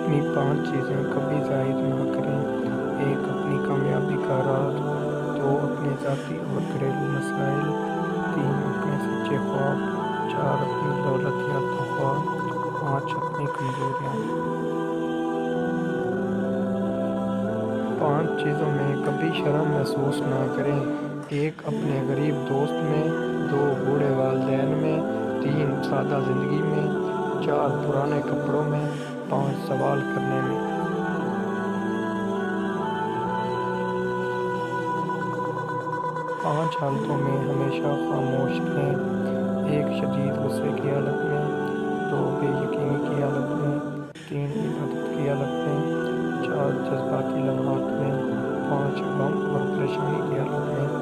اپنی 5 چیزیں کبھی ظاہر نہ کریں۔ 1 اپنی کامیابی کا راز، 2 اپنے ذاتی اور گھریلو مسائل، 3 اپنے سچے خواب، 4 اپنی دولت یا تقویٰ، 5 اپنی کمزوریاں۔ 5 چیزوں میں کبھی شرم محسوس نہ کریں۔ 1 اپنے غریب دوست میں، 2 بوڑھے والدین میں، 3 سادہ زندگی میں، 4 پرانے کپڑوں میں، 5 سوال کرنے میں۔ 5 حالتوں میں ہمیشہ خاموش رہیں۔ 1 شدید غصے کی حالت میں، 2 بے یقینی کی حالت میں، 3 عبادت کی حالت میں، 4 جذباتی لمحات میں، 5 غم اور پریشانی کی حالت میں۔